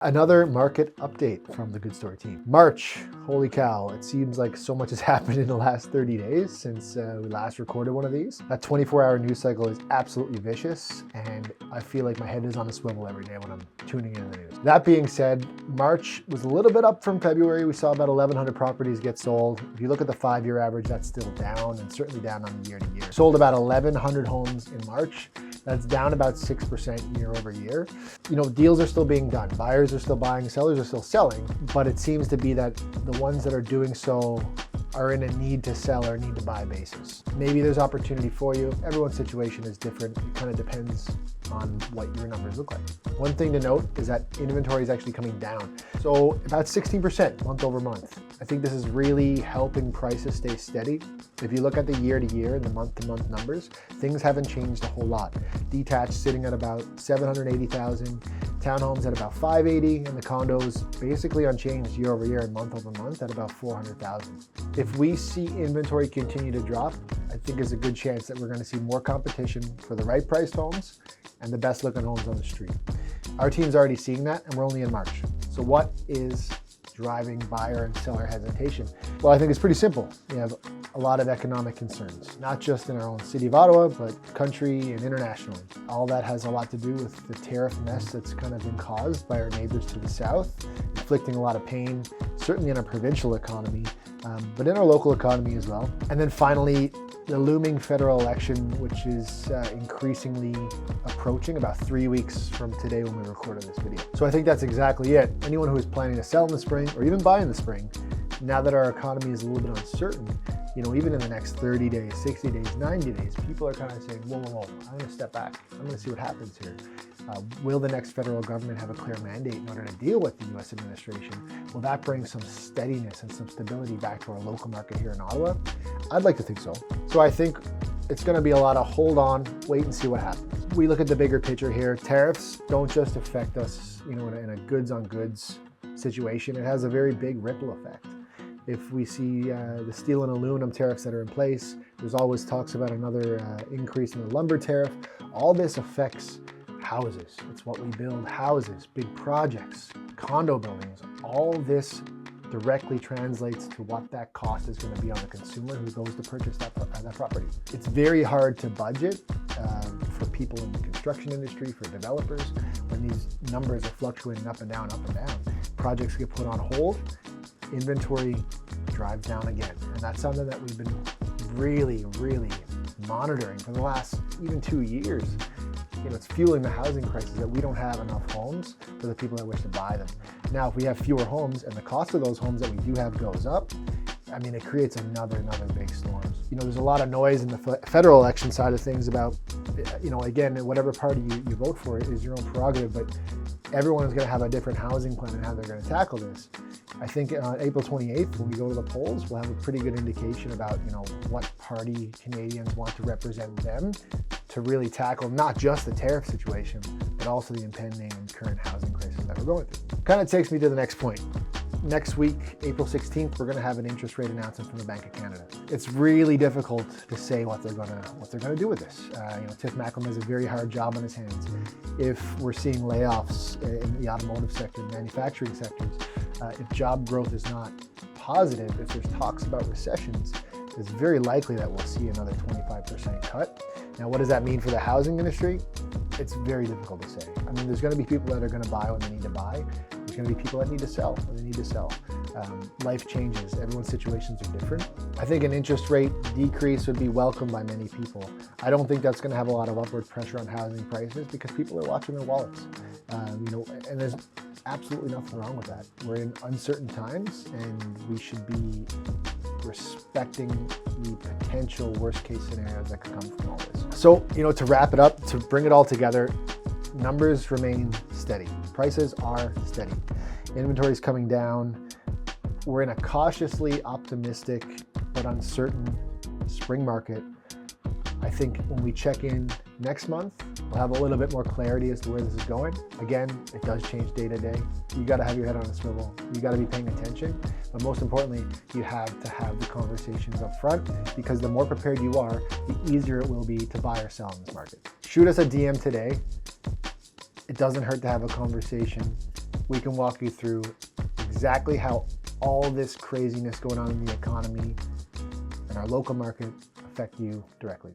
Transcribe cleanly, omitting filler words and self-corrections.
Another market update from the Good Story team. March, holy cow, it seems like so much has happened in the last 30 days since we last recorded one of these. That 24-hour news cycle is absolutely vicious, and I feel like my head is on a swivel every day when I'm tuning into the news. That being said, March was a little bit up from February. We saw about 1,100 properties get sold. If you look at the 5-year average, that's still down, and certainly down on the year to year. Sold about 1,100 homes in March. That's down about 6% year over year. You know, deals are still being done. Buyers are still buying, sellers are still selling, but it seems to be that the ones that are doing so are in a need to sell or need to buy basis. Maybe there's opportunity for you. Everyone's situation is different. It kind of depends on what your numbers look like. One thing to note is that inventory is actually coming down. So about 16% month over month. I think this is really helping prices stay steady. If you look at the year to year and the month to month numbers, things haven't changed a whole lot. Detached sitting at about 780,000, townhomes at about 580, and the condos basically unchanged year over year and month over month at about 400,000. If we see inventory continue to drop, I think there's a good chance that we're going to see more competition for the right priced homes and the best looking homes on the street. Our team's already seeing that, and we're only in March. So what is driving buyer and seller hesitation? Well, I think it's pretty simple. We have a lot of economic concerns, not just in our own city of Ottawa, but country and internationally. All that has a lot to do with the tariff mess that's kind of been caused by our neighbors to the south, inflicting a lot of pain, certainly in our provincial economy, but in our local economy as well. And then finally, the looming federal election, which is increasingly approaching about 3 weeks from today when we recorded this video. So I think that's exactly it. Anyone who is planning to sell in the spring or even buy in the spring, now that our economy is a little bit uncertain, you know, even in the next 30 days, 60 days, 90 days, people are kind of saying, whoa, I'm going to step back. I'm going to see what happens here. Will the next federal government have a clear mandate in order to deal with the U.S. administration? Will that bring some steadiness and some stability back to our local market here in Ottawa? I'd like to think so. So I think it's going to be a lot of hold on, wait and see what happens. We look at the bigger picture here. Tariffs don't just affect us, you know, in a goods on goods situation. It has a very big ripple effect. If we see the steel and aluminum tariffs that are in place, there's always talks about another increase in the lumber tariff. All this affects houses. It's what we build: houses, big projects, condo buildings. All this directly translates to what that cost is going to be on the consumer who goes to purchase that property. It's very hard to budget for people in the construction industry, for developers, when these numbers are fluctuating up and down, up and down. Projects get put on hold, inventory drives down again. And that's something that we've been really monitoring for the last even 2 years. You know, it's fueling the housing crisis that we don't have enough homes for the people that wish to buy them. Now, if we have fewer homes and the cost of those homes that we do have goes up, I mean, it creates another big storm. You know, there's a lot of noise in the federal election side of things about, you know, again, whatever party you vote for is your own prerogative, but everyone is going to have a different housing plan and how they're going to tackle this. I think on April 28th, when we go to the polls, we'll have a pretty good indication about, you know, what party Canadians want to represent them to really tackle not just the tariff situation, but also the impending and current housing crisis that we're going through. Kind of takes me to the next point. Next week, April 16th, we're going to have an interest rate announcement from the Bank of Canada. It's really difficult to say what they're going to do with this. You know, Tiff Macklem has a very hard job on his hands. If we're seeing layoffs in the automotive sector, manufacturing sectors, if job growth is not positive, if there's talks about recessions, it's very likely that we'll see another 25% cut. Now, what does that mean for the housing industry? It's very difficult to say. I mean, there's going to be people that are going to buy when they need to buy. There's going to be people that need to sell when they need to sell. Life changes. Everyone's situations are different. I think an interest rate decrease would be welcomed by many people. I don't think that's going to have a lot of upward pressure on housing prices because people are watching their wallets. You know, and there's absolutely nothing wrong with that. We're in uncertain times, and we should be respecting the potential worst case scenarios that could come from all this. So, you know, to wrap it up, to bring it all together, numbers remain steady. Prices are steady. Inventory is coming down. We're in a cautiously optimistic but uncertain spring market. I think when we check in next month, we'll have a little bit more clarity as to where this is going. Again, it does change day to day. You got to have your head on a swivel. You got to be paying attention. But most importantly, you have to have the conversations up front, because the more prepared you are, the easier it will be to buy or sell in this market. Shoot us a DM today. It doesn't hurt to have a conversation. we can walk you through exactly how all this craziness going on in the economy and our local market affect you directly.